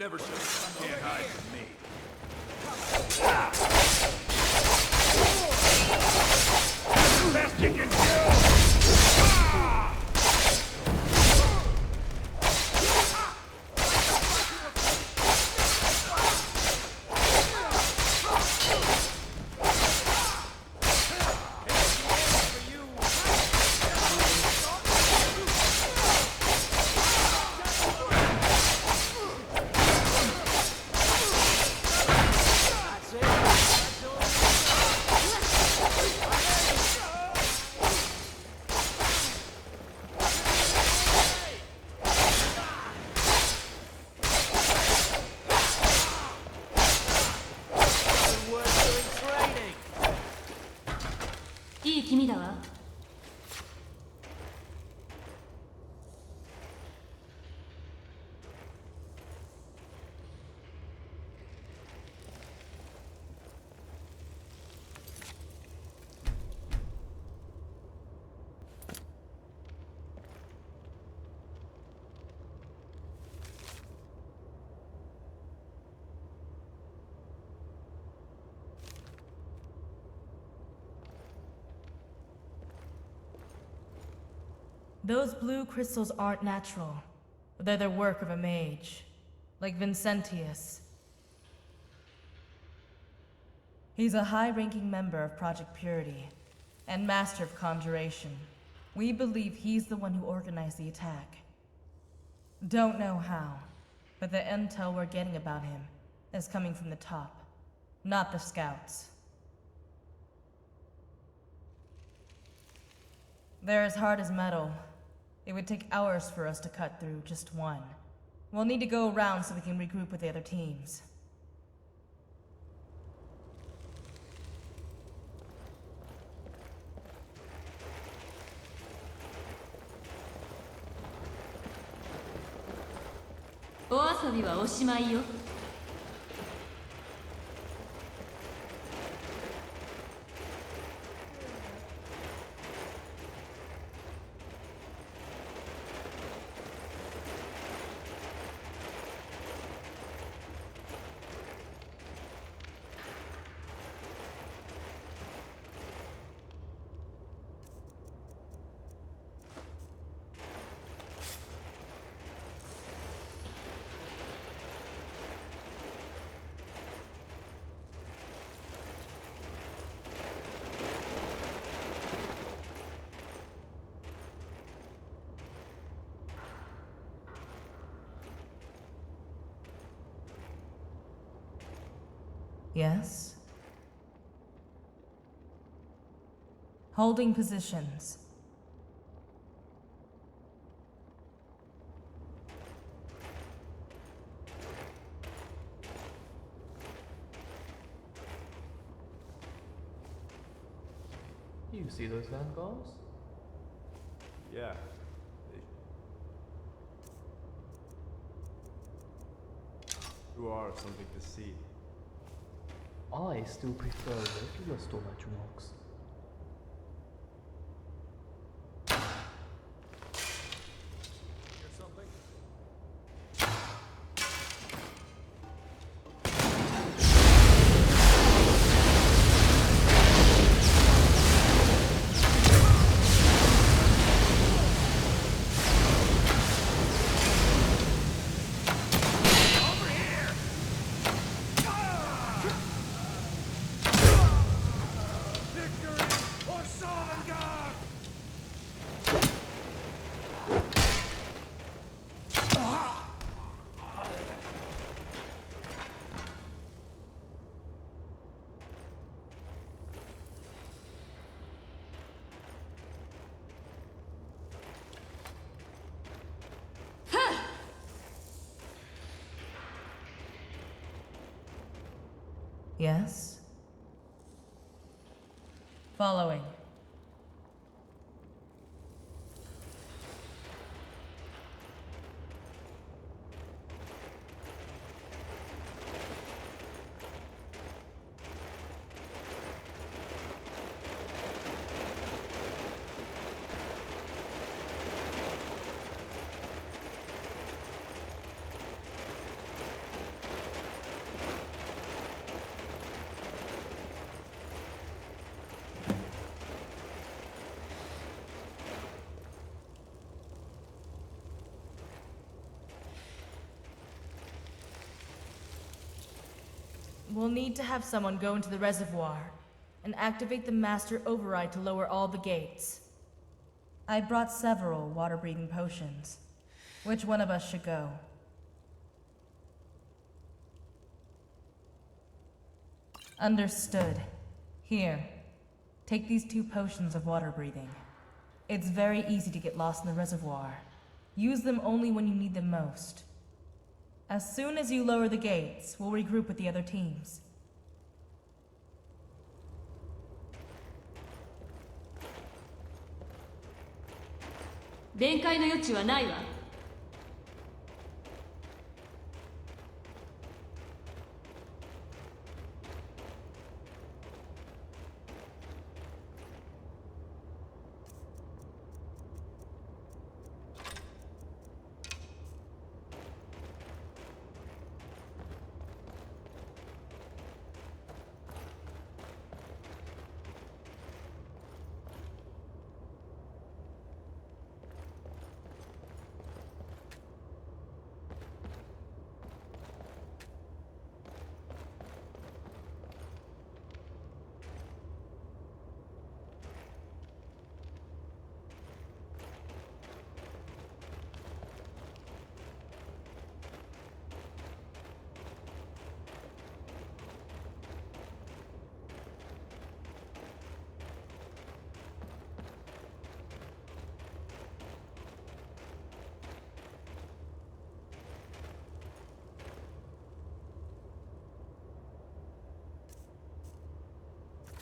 Never should have. Can't hide from me. Best you can do! Those blue crystals aren't natural. They're the work of a mage, like Vincentius. He's a high-ranking member of Project Purity, and master of conjuration. We believe he's the one who organized the attack. Don't know how, but the intel we're getting about him is coming from the top, not the scouts. They're as hard as metal. It would take hours for us to cut through just one. We'll need to go around so we can regroup with the other teams. Yes? Holding positions. You see those vanguards? Yeah. You are something to see. I still prefer regular storage rocks. Yes? Following. we'll need to have someone go into the reservoir and activate the master override to lower all the gates. I brought several water-breathing potions. Which one of us should go? Understood. Here, take these 2 potions of water breathing. It's very easy to get lost in the reservoir. Use them only when you need them most. As soon as you lower the gates, we'll regroup with the other teams. 弁解の余地はないわ。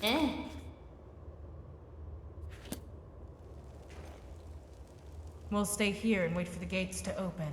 ええ。We'll stay here and wait for the gates to open.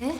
え？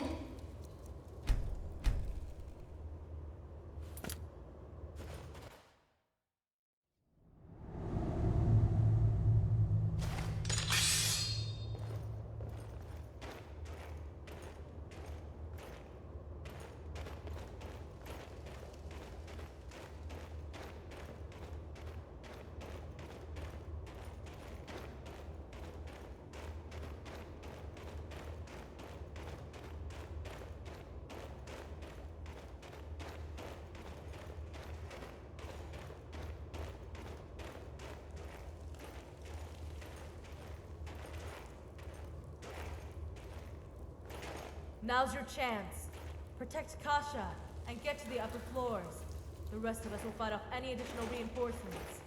Now's your chance. Protect Kasha and get to the upper floors. The rest of us will fight off any additional reinforcements.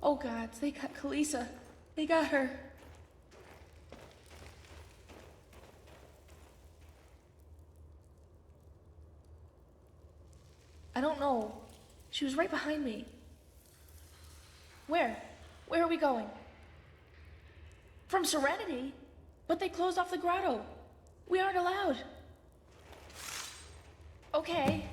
Oh god, they got Kalisa. They got her. I don't know. She was right behind me. Where? Where are we going? From Serenity? But they closed off the grotto. We aren't allowed. Okay.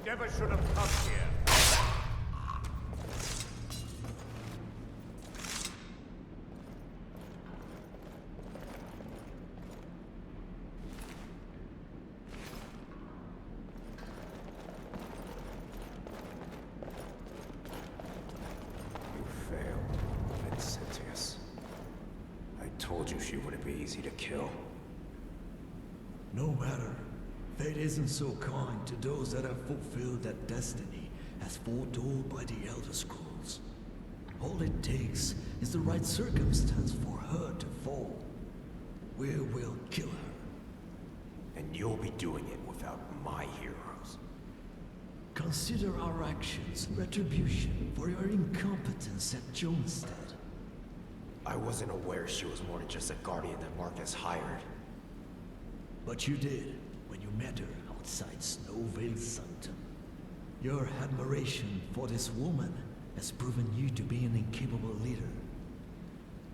Never should have come here. You failed, Vincentius. I told you she wouldn't be easy to kill. No matter. Fate isn't so kind to those that have fulfilled that destiny as foretold by the Elder Scrolls. All it takes is the right circumstance for her to fall. We will kill her. And you'll be doing it without my heroes. Consider our actions retribution for your incompetence at Jonestead. I wasn't aware she was more than just a guardian that Marcus hired. But you did when you met her outside Snowvale Sanctum. Your admiration for this woman has proven you to be an incapable leader.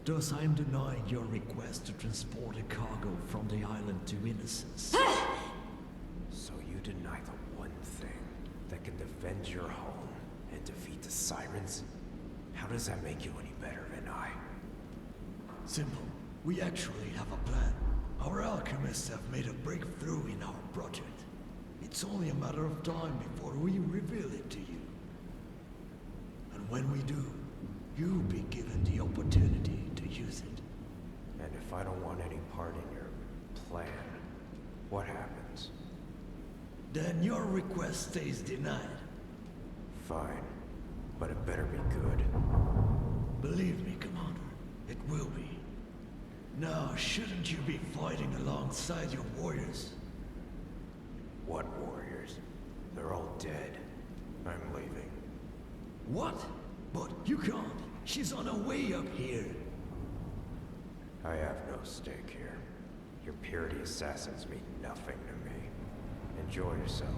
Thus I am denying your request to transport a cargo from the island to Innocence. So you deny the one thing that can defend your home and defeat the Sirens? How does that make you any better than I? Simple. We actually have a plan. Our alchemists have made a breakthrough in our project. It's only a matter of time before we reveal it to you. And when we do, you'll be given the opportunity to use it. And if I don't want any part in your plan, what happens? Then your request stays denied. Fine, but it better be good. Believe me, Commander, it will be. Now, shouldn't you be fighting alongside your warriors? What warriors? They're all dead. I'm leaving. What? But you can't. She's on her way up here. I have no stake here. Your purity assassins mean nothing to me. Enjoy yourself,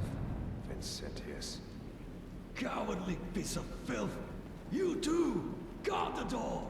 Vincentius. Cowardly piece of filth! You too! Guard the door!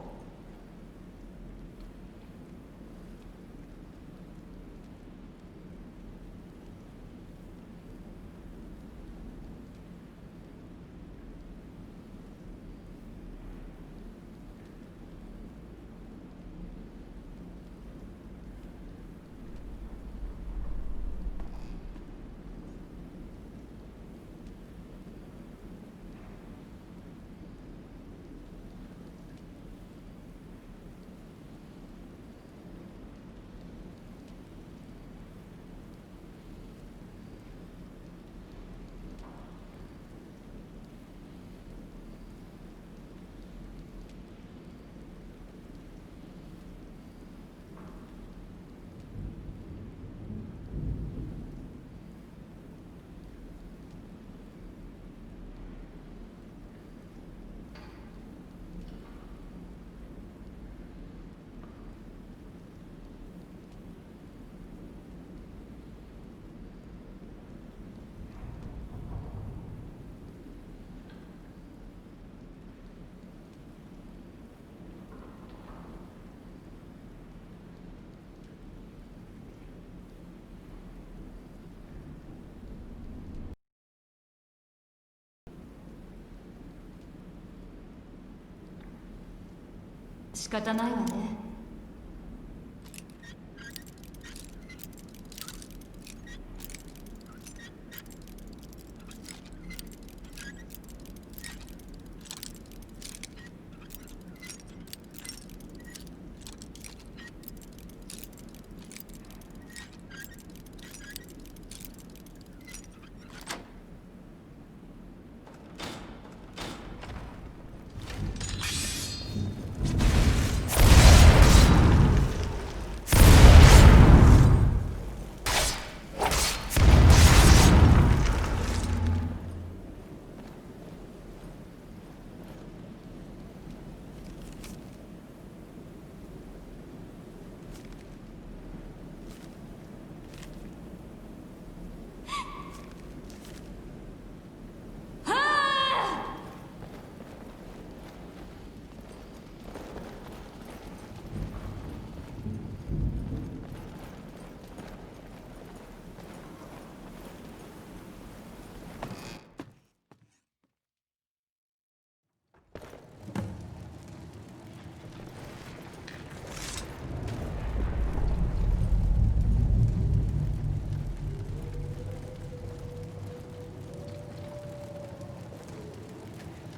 仕方ないわね。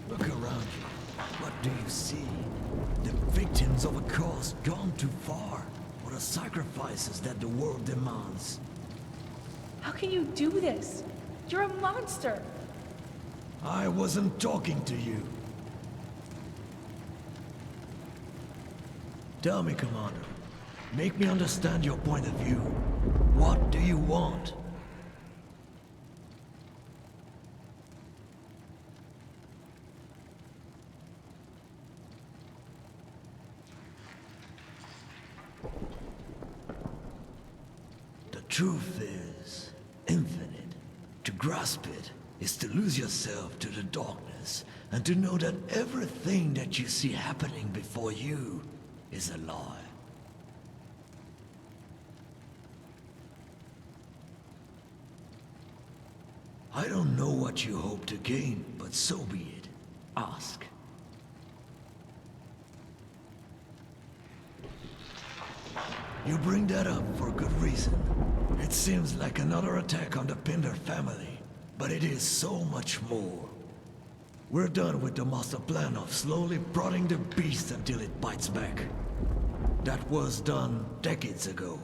Look around you. What do you see? The victims of a cause gone too far, or the sacrifices that the world demands. How can you do this? You're a monster! I wasn't talking to you. Tell me, Commander. Make me understand your point of view. What do you want? The truth is infinite. To grasp it is to lose yourself to the darkness and to know that everything that you see happening before you is a lie. I don't know what you hope to gain, but so be it. Ask. You bring that up for good reason. It seems like another attack on the Pinder family, but it is so much more. We're done with the master plan of slowly prodding the beast until it bites back. That was done decades ago.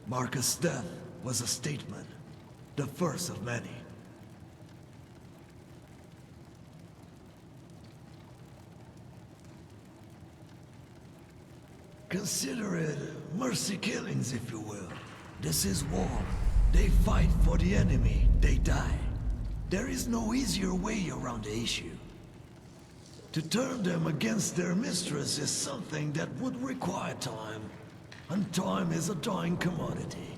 Marcus' death was a statement, the first of many. Consider it mercy killings, if you will. This is war. They fight for the enemy, they die. There is no easier way around the issue. To turn them against their mistress is something that would require time, and time is a dying commodity.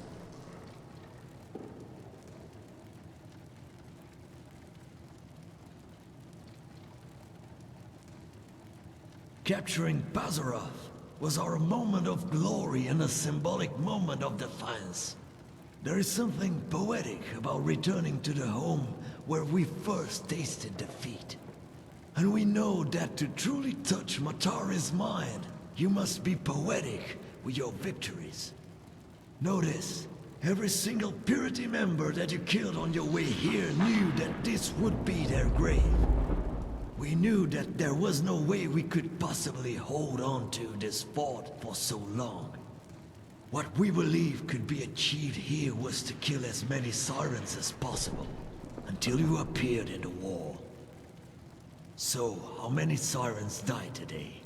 Capturing Bazaroth was our moment of glory and a symbolic moment of defiance. There is something poetic about returning to the home where we first tasted defeat. And we know that to truly touch Matari's mind, you must be poetic with your victories. Notice, every single Purity member that you killed on your way here knew that this would be their grave. We knew that there was no way we could possibly hold on to this fort for so long. What we believed could be achieved here was to kill as many Sirens as possible, until you appeared in the war. So, how many Sirens died today?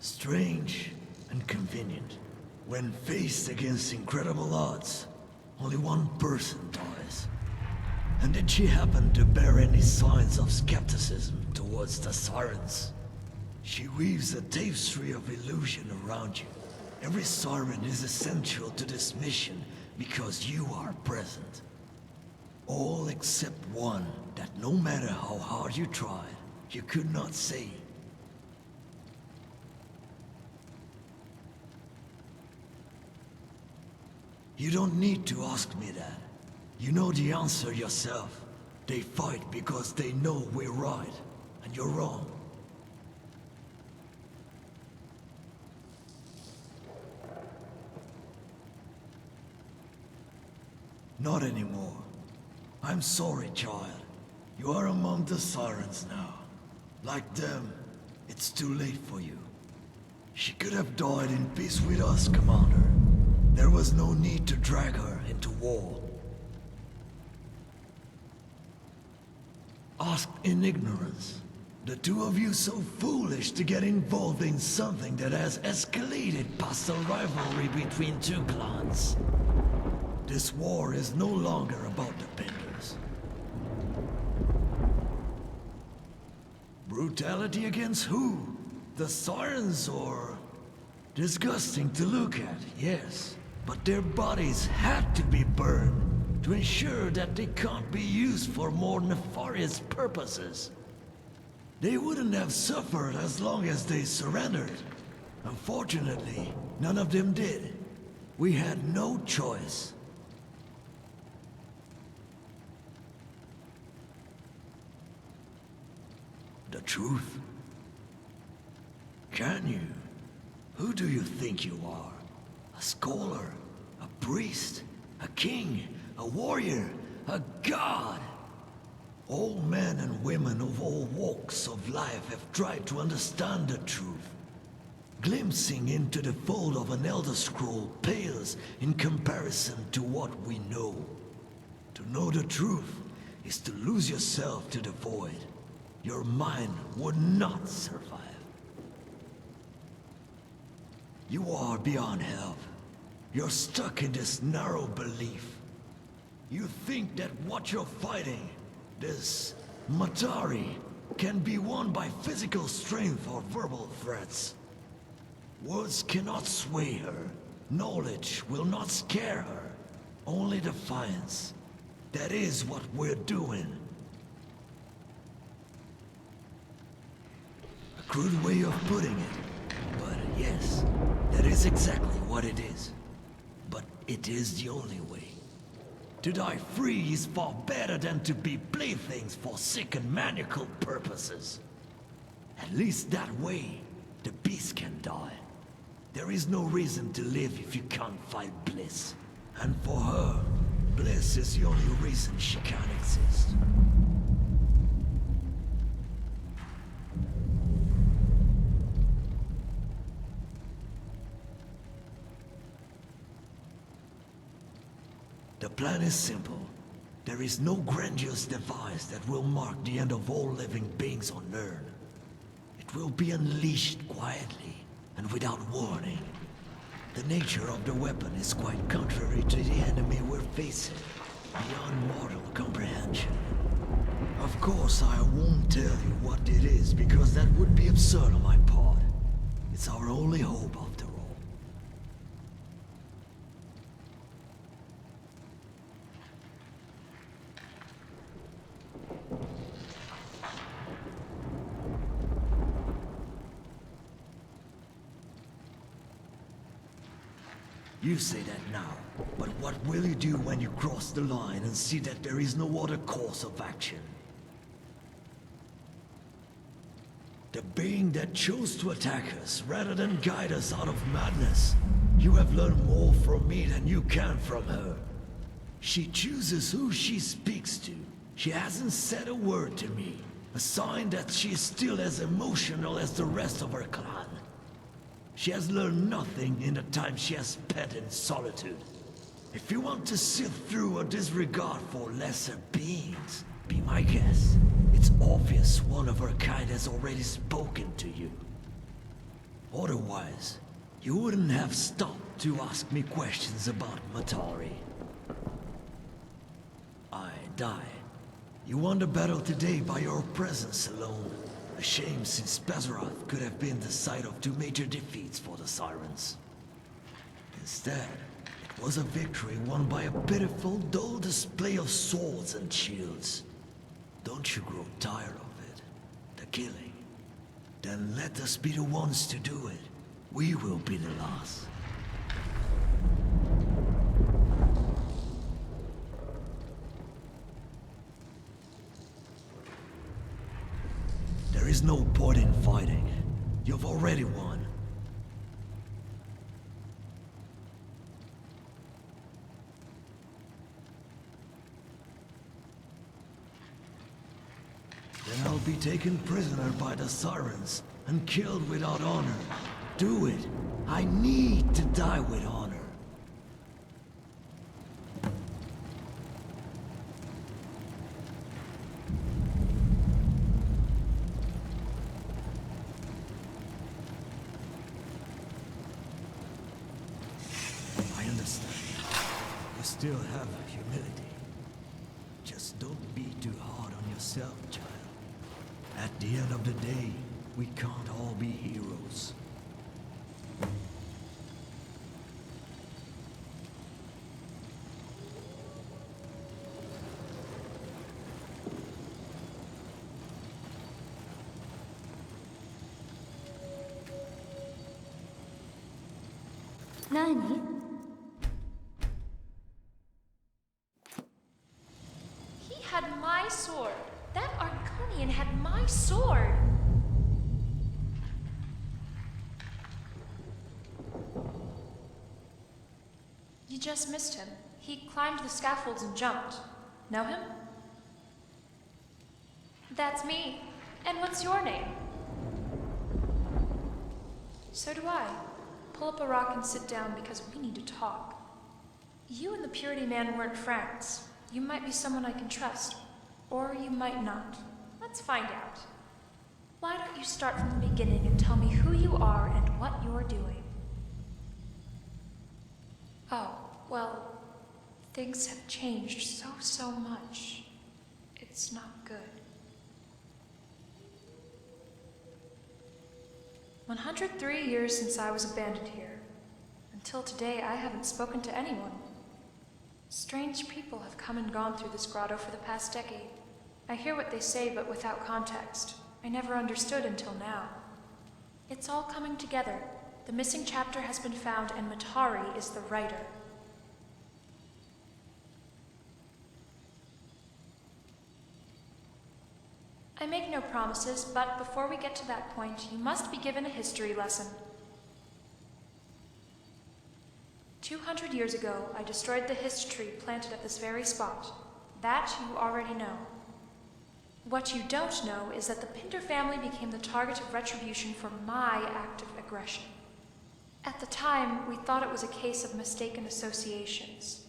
Strange and convenient. When faced against incredible odds, only one person dies. And did she happen to bear any signs of skepticism towards the Sirens? She weaves a tapestry of illusion around you. Every Siren is essential to this mission because you are present. All except one that no matter how hard you tried, you could not say. You don't need to ask me that. You know the answer yourself. They fight because they know we're right, and you're wrong. Not anymore. I'm sorry, child. You are among the Sirens now. Like them, it's too late for you. She could have died in peace with us, Commander. There was no need to drag her into war. Asked in ignorance. The two of you so foolish to get involved in something that has escalated past a rivalry between two clans. This war is no longer about the Benders. Brutality against who? The Sirens or... Disgusting to look at, yes. But their bodies had to be burned to ensure that they can't be used for more nefarious purposes. They wouldn't have suffered as long as they surrendered. Unfortunately, none of them did. We had no choice. The truth? Can you? Who do you think you are? A scholar? A priest? A king? A warrior? A god? All men and women of all walks of life have tried to understand the truth. Glimpsing into the fold of an Elder Scroll pales in comparison to what we know. To know the truth is to lose yourself to the void. Your mind would not survive. You are beyond help. You're stuck in this narrow belief. You think that what you're fighting, this Matari, can be won by physical strength or verbal threats. Words cannot sway her. Knowledge will not scare her. Only defiance. That is what we're doing. A crude way of putting it. But yes, that is exactly what it is. But it is the only way. To die free is far better than to be playthings for sick and maniacal purposes. At least that way, the beast can die. There is no reason to live if you can't find bliss. And for her, bliss is the only reason she can't exist. The plan is simple. There is no grandiose device that will mark the end of all living beings on Earth. It will be unleashed quietly and without warning. The nature of the weapon is quite contrary to the enemy we're facing, beyond mortal comprehension. Of course, I won't tell you what it is, because that would be absurd on my part. It's our only hope, after all. You say that now, but what will you do when you cross the line and see that there is no other course of action? The being that chose to attack us rather than guide us out of madness. You have learned more from me than you can from her. She chooses who she speaks to. She hasn't said a word to me, a sign that she is still as emotional as the rest of her clan. She has learned nothing in the time she has spent in solitude. If you want to sift through a disregard for lesser beings, be my guest. It's obvious one of her kind has already spoken to you. Otherwise, you wouldn't have stopped to ask me questions about Matari. I die. You won the battle today by your presence alone. A shame, since Bezeroth could have been the site of two major defeats for the Sirens. Instead, it was a victory won by a pitiful, dull display of swords and shields. Don't you grow tired of it? The killing? Then let us be the ones to do it. We will be the last. There is no point in fighting. You've already won. Then I'll be taken prisoner by the Sirens and killed without honor. Do it. I need to die with honor. You still have humility. Just don't be too hard on yourself, child. At the end of the day, we can't all be heroes. Nani? He had my sword. That Arconian had my sword. You just missed him. He climbed the scaffolds and jumped. Know him? That's me. And what's your name? So do I. Pull up a rock and sit down because we need to talk. You and the Purity Man weren't friends. You might be someone I can trust. Or you might not. Let's find out. Why don't you start from the beginning and tell me who you are and what you're doing? Oh, well, things have changed so much. It's not good. 103 years since I was abandoned here. Until today, I haven't spoken to anyone. Strange people have come and gone through this grotto for the past decade. I hear what they say, but without context. I never understood until now. It's all coming together. The missing chapter has been found, and Matari is the writer. I make no promises, but before we get to that point, you must be given a history lesson. 200 years ago, I destroyed the hist tree planted at this very spot. That you already know. What you don't know is that the Pinder family became the target of retribution for my act of aggression. At the time, we thought it was a case of mistaken associations.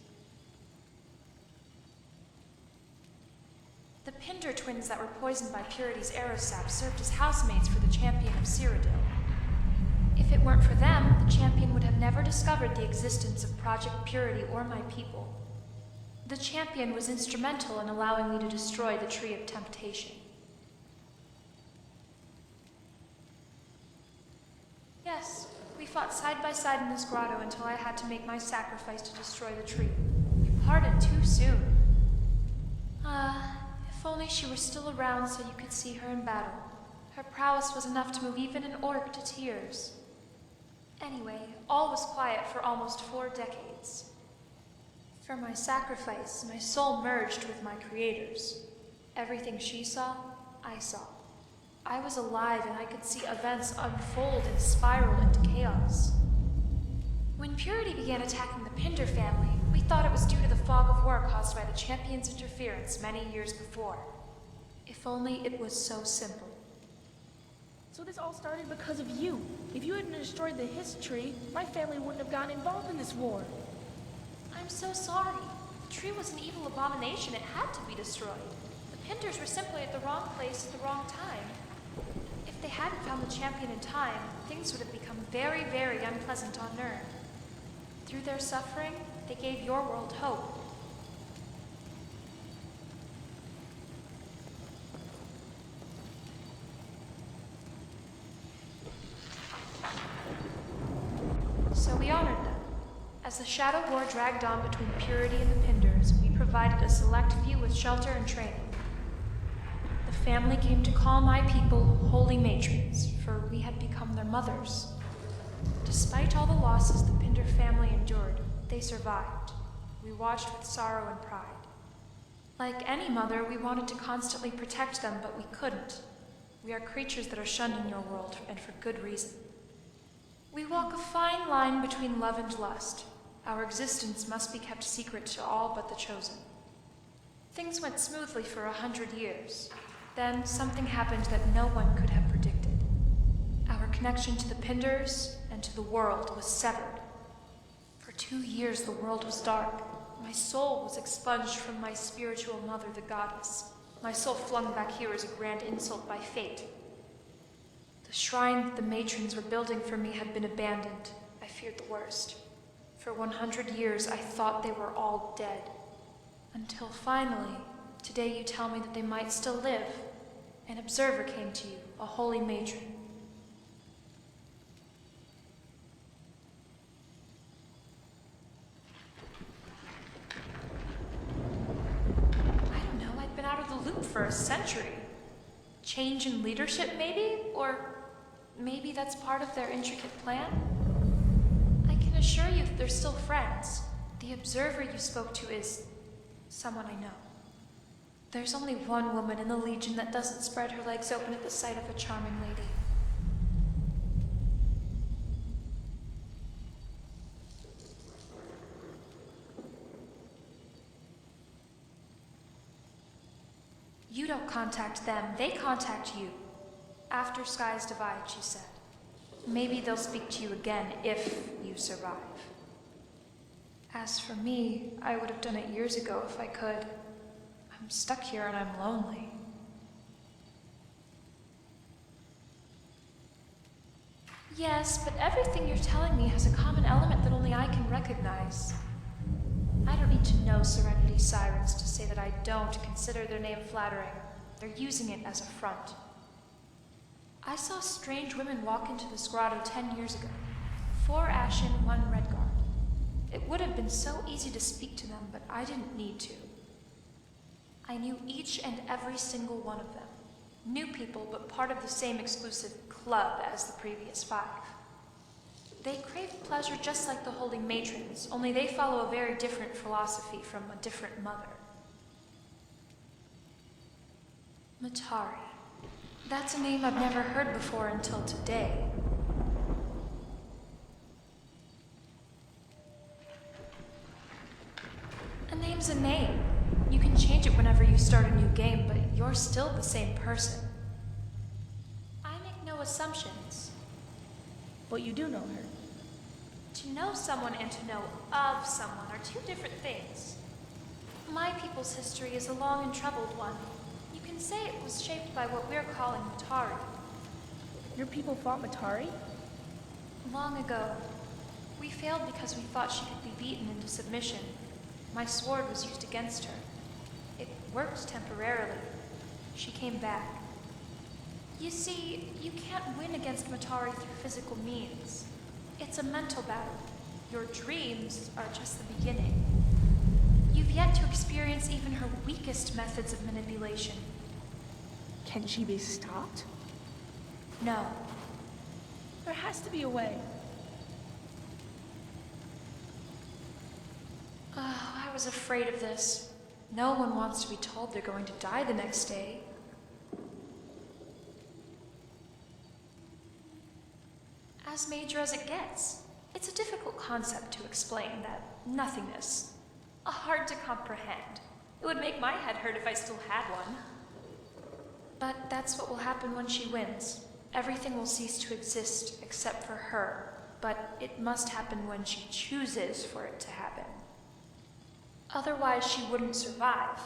Pinder twins that were poisoned by Purity's aerosap served as housemaids for the champion of Cyrodiil. If it weren't for them, the champion would have never discovered the existence of Project Purity or my people. The champion was instrumental in allowing me to destroy the Tree of Temptation. Yes, we fought side by side in this grotto until I had to make my sacrifice to destroy the tree. You parted too soon. If only she were still around so you could see her in battle. Her prowess was enough to move even an orc to tears. Anyway, all was quiet for almost 4 decades. For my sacrifice, my soul merged with my creator's. Everything she saw, I saw. I was alive and I could see events unfold and spiral into chaos. When Purity began attacking the Pinder family, we thought it was due to the fog of war caused by the champion's interference many years before. If only it was so simple. So this all started because of you. If you hadn't destroyed the history, my family wouldn't have gotten involved in this war. I'm so sorry. The tree was an evil abomination. It had to be destroyed. The Pinders were simply at the wrong place at the wrong time. If they hadn't found the champion in time, things would have become very, very unpleasant on Nern. Through their suffering, they gave your world hope. So we honored them. As the Shadow War dragged on between Purity and the Pinders, we provided a select few with shelter and training. The family came to call my people holy matrons, for we had become their mothers. Despite all the losses the Pinder family endured, they survived. We watched with sorrow and pride. Like any mother, we wanted to constantly protect them, but we couldn't. We are creatures that are shunned in your world, and for good reason. We walk a fine line between love and lust. Our existence must be kept secret to all but the chosen. Things went smoothly for 100 years. Then something happened that no one could have predicted. Our connection to the Pinders and to the world was severed. For 2 years the world was dark. My soul was expunged from my spiritual mother, the goddess. My soul flung back here as a grand insult by fate. The shrine that the matrons were building for me had been abandoned. I feared the worst. For 100 years I thought they were all dead. Until finally, today you tell me that they might still live. An observer came to you, a holy matron. I don't know, I've been out of the loop for a century. Change in leadership, maybe? Or maybe that's part of their intricate plan? I can assure you that they're still friends. The observer you spoke to is someone I know. There's only one woman in the Legion that doesn't spread her legs open at the sight of a charming lady. You don't contact them, they contact you. After skies divide, she said. Maybe they'll speak to you again if you survive. As for me, I would have done it years ago if I could. I'm stuck here and I'm lonely. Yes, but everything you're telling me has a common element that only I can recognize. I don't need to know Serenity Sirens to say that I don't consider their name flattering. They're using it as a front. I saw strange women walk into this grotto 10 years ago. 4 Ashen, 1 Redguard. It would have been so easy to speak to them, but I didn't need to. I knew each and every single one of them. New people, but part of the same exclusive club as the previous 5. They crave pleasure just like the holy matrons, only they follow a very different philosophy from a different mother. Matari. That's a name I've never heard before until today. A name's a name. You can change it whenever you start a new game, but you're still the same person. I make no assumptions. But you do know her. To know someone and to know of someone are 2 different things. My people's history is a long and troubled one. You They say it was shaped by what we're calling Matari. Your people fought Matari? Long ago. We failed because we thought she could be beaten into submission. My sword was used against her. It worked temporarily. She came back. You see, you can't win against Matari through physical means. It's a mental battle. Your dreams are just the beginning. You've yet to experience even her weakest methods of manipulation. Can she be stopped? No. There has to be a way. Oh, I was afraid of this. No one wants to be told they're going to die the next day. As major as it gets. It's a difficult concept to explain, that nothingness. Hard to comprehend. It would make my head hurt if I still had one. But that's what will happen when she wins. Everything will cease to exist except for her, but it must happen when she chooses for it to happen. Otherwise, she wouldn't survive.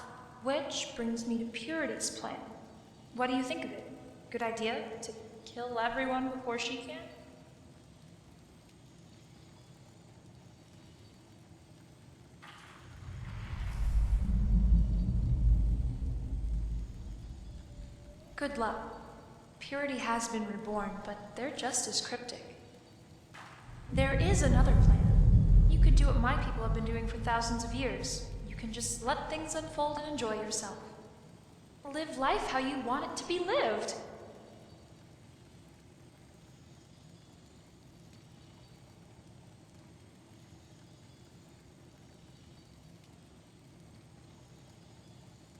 Which brings me to Purity's plan. What do you think of it? Good idea? To kill everyone before she can? Good luck. Purity has been reborn, but they're just as cryptic. There is another plan. You could do what my people have been doing for thousands of years. You can just let things unfold and enjoy yourself. Live life how you want it to be lived.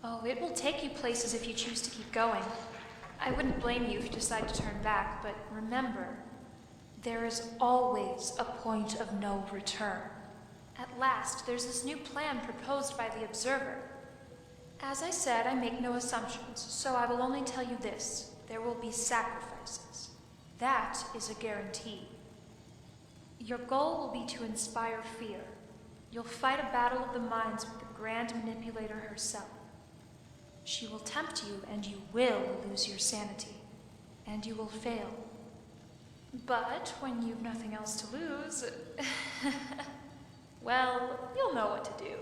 Oh, it will take you places if you choose to keep going. I wouldn't blame you if you decide to turn back, but remember, there is always a point of no return. At last, there's this new plan proposed by the Observer. As I said, I make no assumptions, so I will only tell you this. There will be sacrifices. That is a guarantee. Your goal will be to inspire fear. You'll fight a battle of the minds with the Grand Manipulator herself. She will tempt you, and you will lose your sanity. And you will fail. But when you've nothing else to lose, well, you'll know what to do.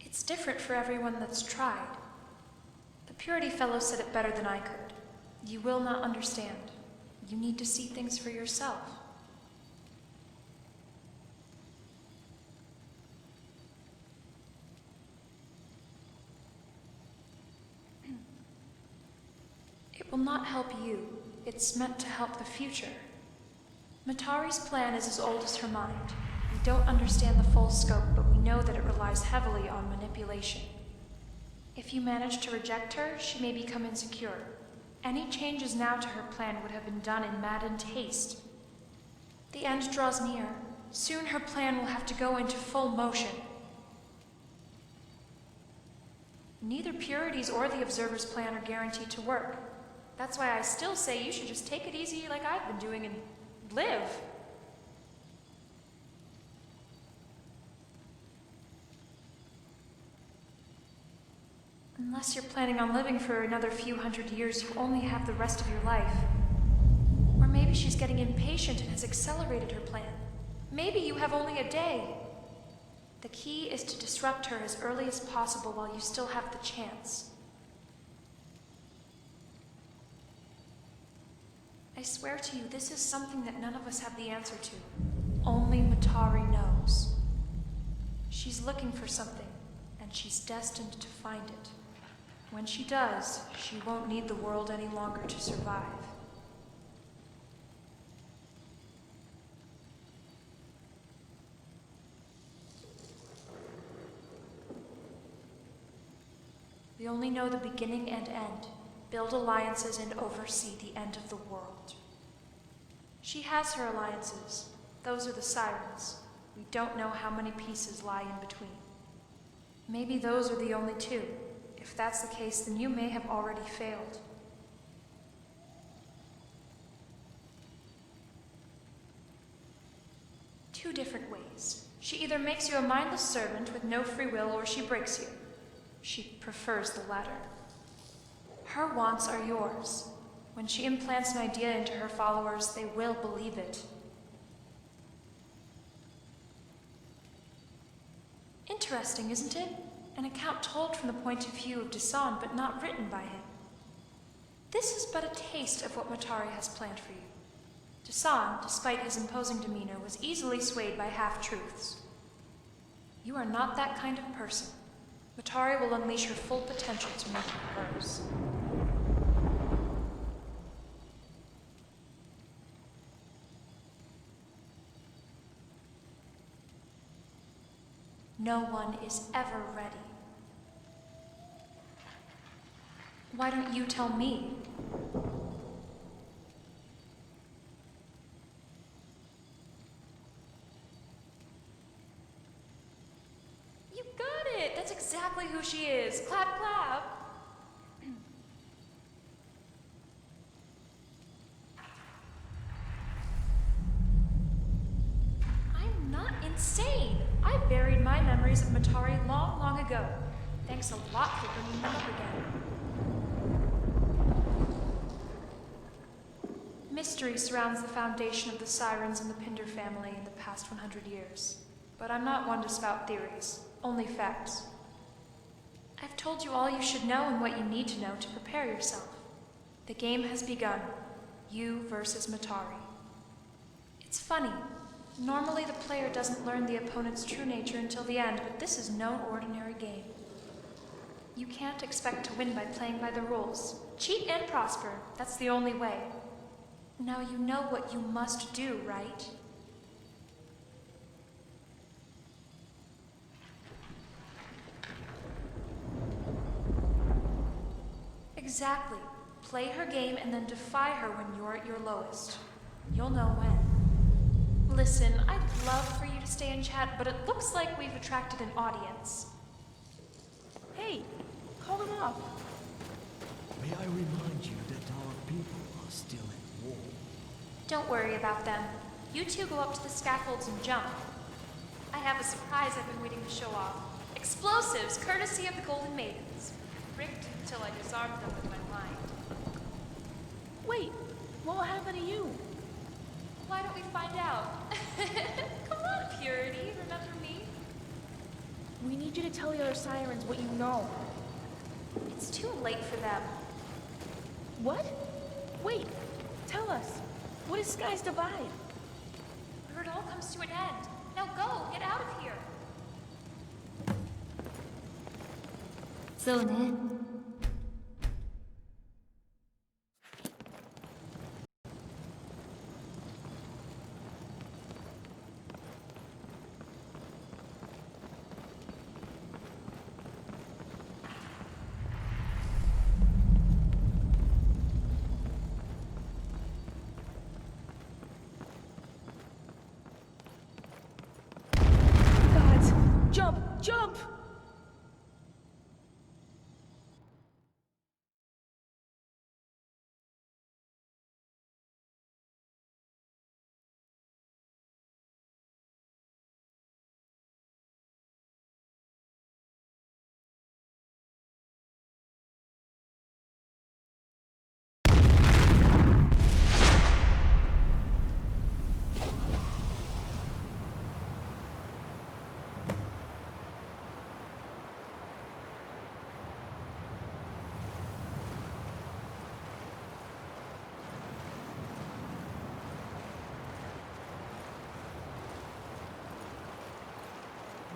It's different for everyone that's tried. The Purity Fellow said it better than I could. You will not understand. You need to see things for yourself. It will not help you. It's meant to help the future. Matari's plan is as old as her mind. We don't understand the full scope, but we know that it relies heavily on manipulation. If you manage to reject her, she may become insecure. Any changes now to her plan would have been done in maddened haste. The end draws near. Soon her plan will have to go into full motion. Neither Purity's or the Observer's plan are guaranteed to work. That's why I still say you should just take it easy like I've been doing and live. Unless you're planning on living for another few hundred years, you only have the rest of your life. Or maybe she's getting impatient and has accelerated her plan. Maybe you have only a day. The key is to disrupt her as early as possible while you still have the chance. I swear to you, this is something that none of us have the answer to. Only Matari knows. She's looking for something, and she's destined to find it. When she does, she won't need the world any longer to survive. We only know the beginning and end. Build alliances and oversee the end of the world. She has her alliances. Those are the sirens. We don't know how many pieces lie in between. Maybe those are the only two. If that's the case, then you may have already failed. Two different ways. She either makes you a mindless servant with no free will or she breaks you. She prefers the latter. Her wants are yours. When she implants an idea into her followers, they will believe it. Interesting, isn't it? An account told from the point of view of Dasan, but not written by him. This is but a taste of what Matari has planned for you. Dasan, despite his imposing demeanor, was easily swayed by half-truths. You are not that kind of person. Matari will unleash her full potential to make you hers. No one is ever ready. Why don't you tell me? You got it! That's exactly who she is. Clap, clap. I'm not insane. I buried my memories of Matari long, long ago. Thanks a lot for bringing them up again. Mystery surrounds the foundation of the Sirens and the Pinder family in the past 100 years. But I'm not one to spout theories, only facts. I've told you all you should know and what you need to know to prepare yourself. The game has begun. You versus Matari. It's funny. Normally the player doesn't learn the opponent's true nature until the end, but this is no ordinary game. You can't expect to win by playing by the rules. Cheat and prosper, that's the only way. Now you know what you must do, right? Exactly. Play her game and then defy her when you're at your lowest. You'll know when. Listen, I'd love for you to stay and chat, but it looks like we've attracted an audience. Hey, call them off. May I remind you that our people are still at war? Don't worry about them. You two go up to the scaffolds and jump. I have a surprise I've been waiting to show off. Explosives, courtesy of the Golden Maidens. Rigged until I disarmed them with my mind. Wait, what will happen to you? Why don't we find out? Come on, Purity, remember me? We need you to tell the other Sirens what you know. It's too late for them. What? Wait, tell us. What is Sky's Divide? Where it all comes to an end. Now go, get out of here. そうね。Gods, jump, jump!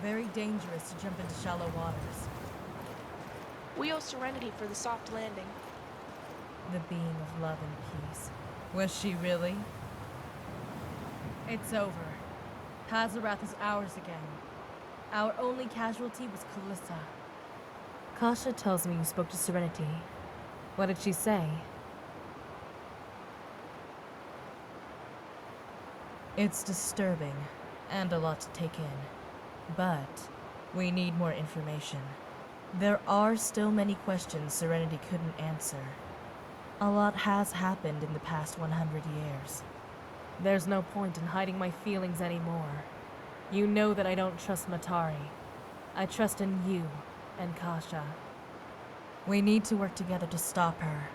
Very dangerous to jump into shallow waters. We owe Serenity for the soft landing. The being of love and peace. Was she really? It's over. Hazarath is ours again. Our only casualty was Kalissa. Kasha tells me you spoke to Serenity. What did she say? It's disturbing, and a lot to take in. But we need more information. There are still many questions Serenity couldn't answer. A lot has happened in the past 100 years. There's no point in hiding my feelings anymore. You know that I don't trust Matari. I trust in you and Kasha. We need to work together to stop her,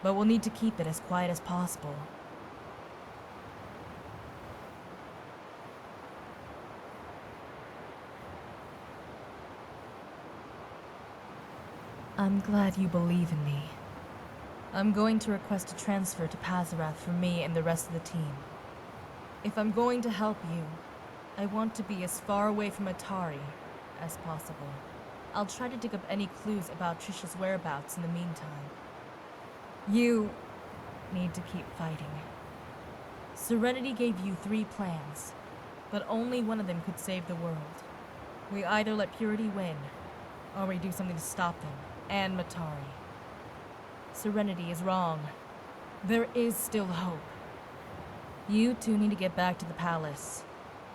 but we'll need to keep it as quiet as possible. I'm glad you believe in me. I'm going to request a transfer to Pazarath for me and the rest of the team. If I'm going to help you, I want to be as far away from Atari as possible. I'll try to dig up any clues about Trisha's whereabouts in the meantime. You need to keep fighting. Serenity gave you 3 plans, but only one of them could save the world. We either let Purity win, or we do something to stop them, and Matari. Serenity is wrong. There is still hope. You two need to get back to the palace.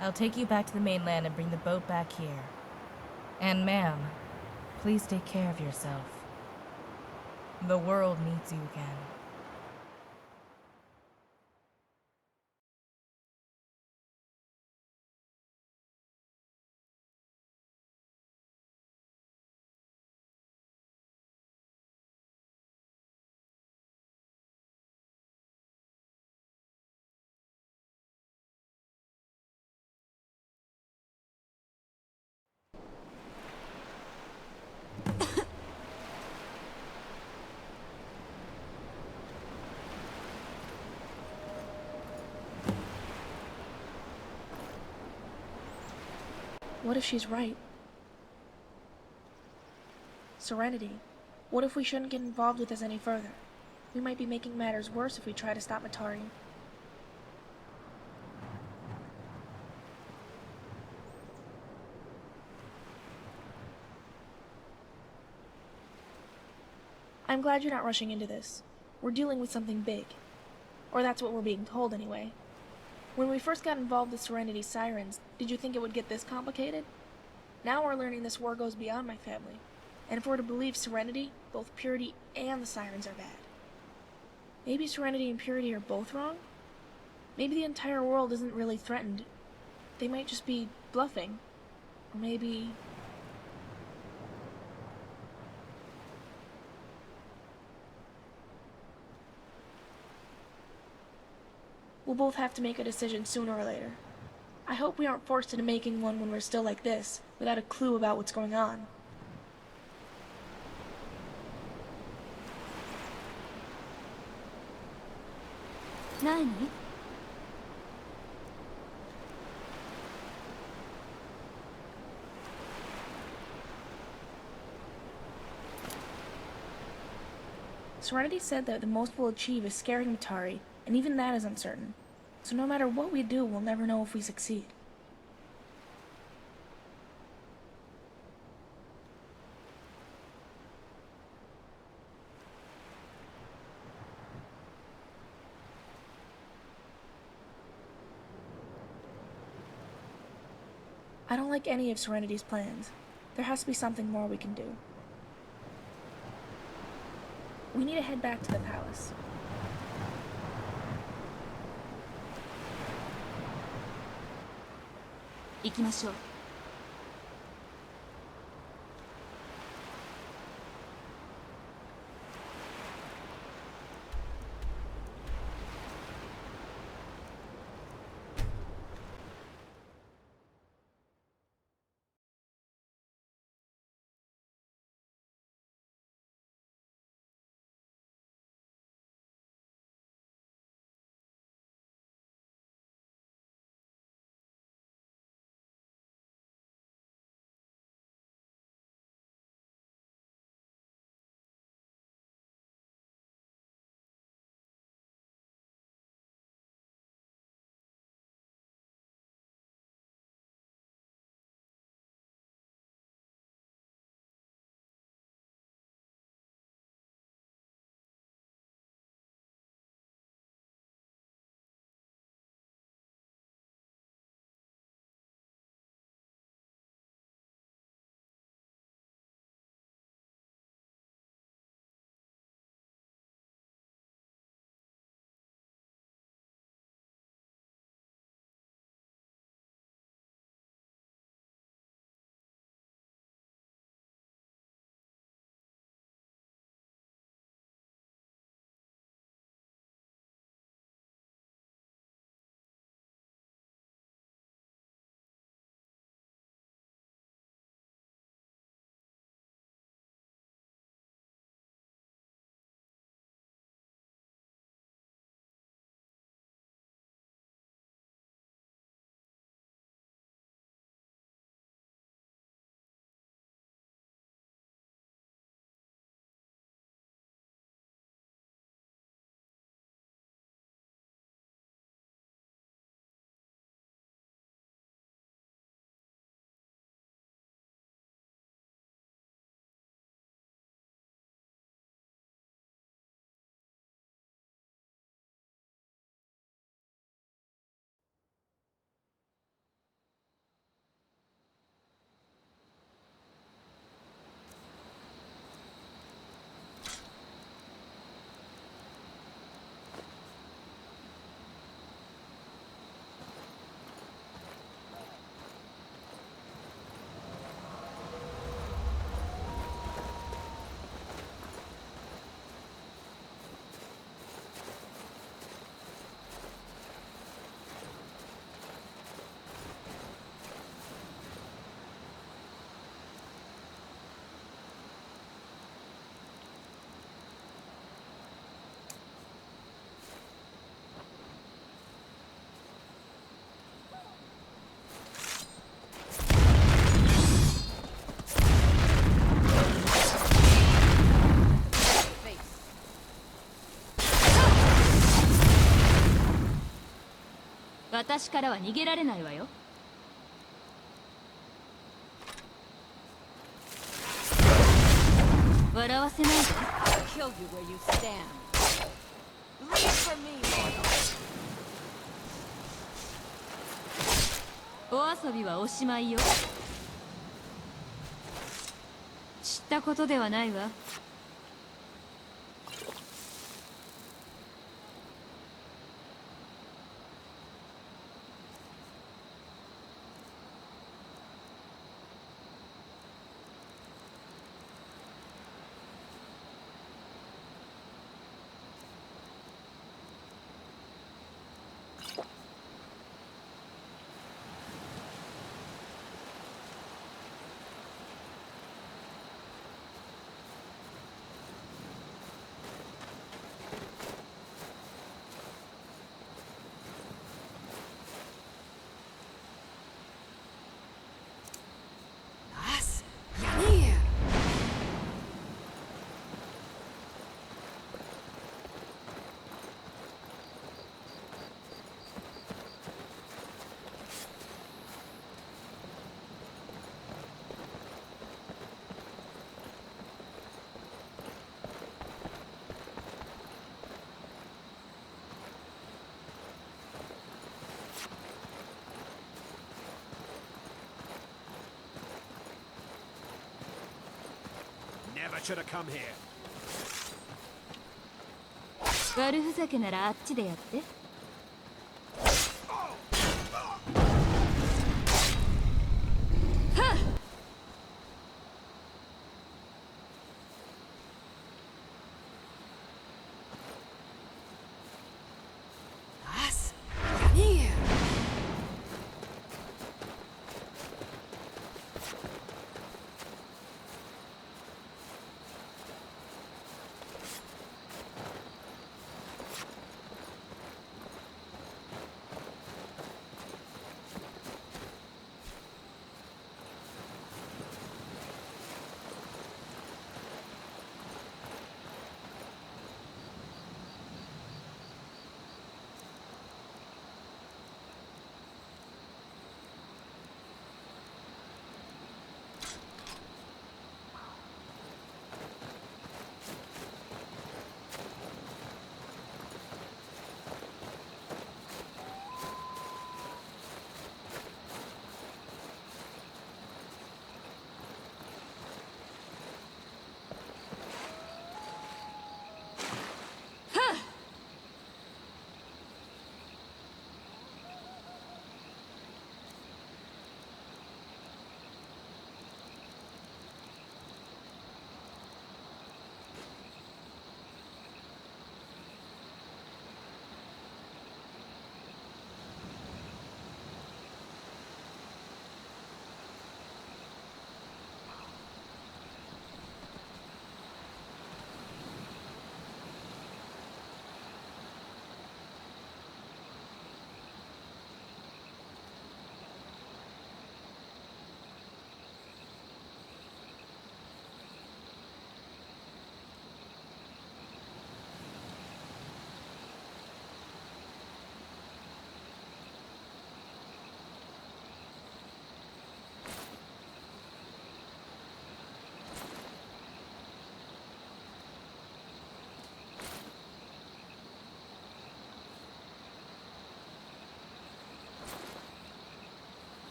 I'll take you back to the mainland and bring the boat back here. And ma'am, please take care of yourself. The world needs you again. What if she's right? Serenity. What if we shouldn't get involved with this any further? We might be making matters worse if we try to stop Matari. I'm glad you're not rushing into this. We're dealing with something big. Or that's what we're being told anyway. When we first got involved with Serenity's sirens, did you think it would get this complicated? Now we're learning this war goes beyond my family. And if we're to believe Serenity, both Purity and the sirens are bad. Maybe Serenity and Purity are both wrong? Maybe the entire world isn't really threatened. They might just be bluffing. Or maybe... We'll both have to make a decision sooner or later. I hope we aren't forced into making one when we're still like this, without a clue about what's going on.何？ Serenity said that the most we'll achieve is scaring Matari, and even that is uncertain. So no matter what we do, we'll never know if we succeed. I don't like any of Serenity's plans. There has to be something more we can do. We need to head back to the palace.行きましょう。私からは逃げられないわよ。笑わせないで。 I'll kill you where you stand. Leave for me, mortal. お遊びはおしまいよ。知ったことではないわ。Us? Yanir! Never should have come here. 悪ふざけならあっちでやって。Us? Yanir!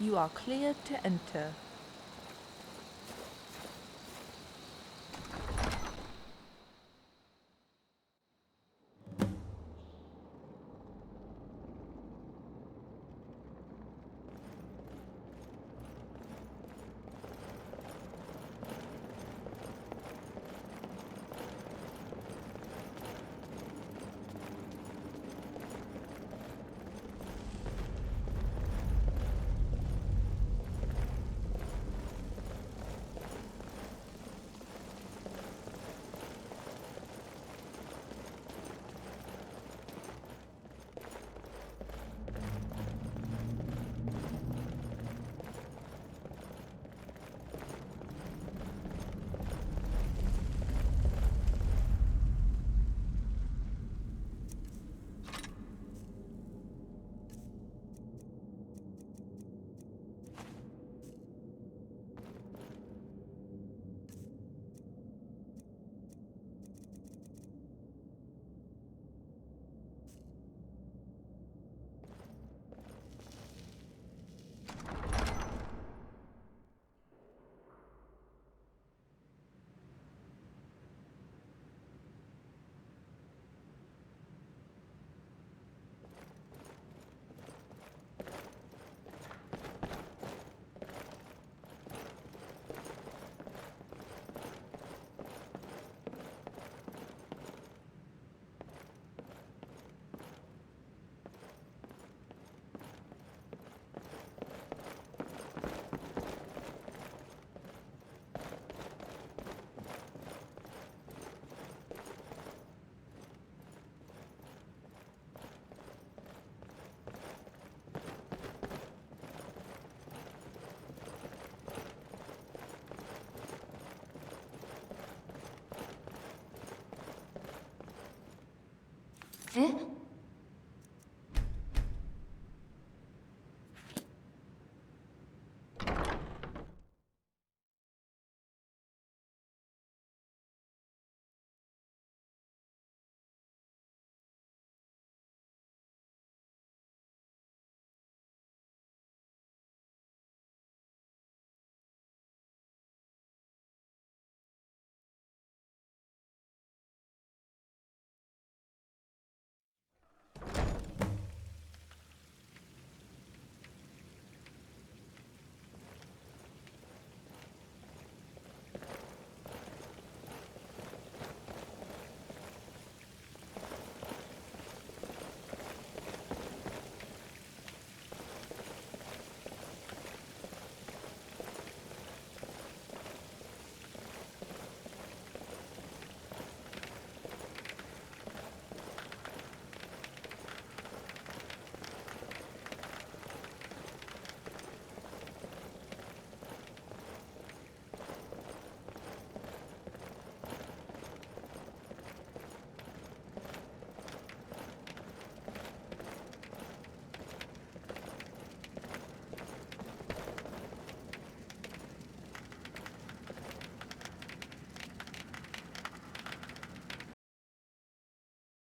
You are cleared to enter.え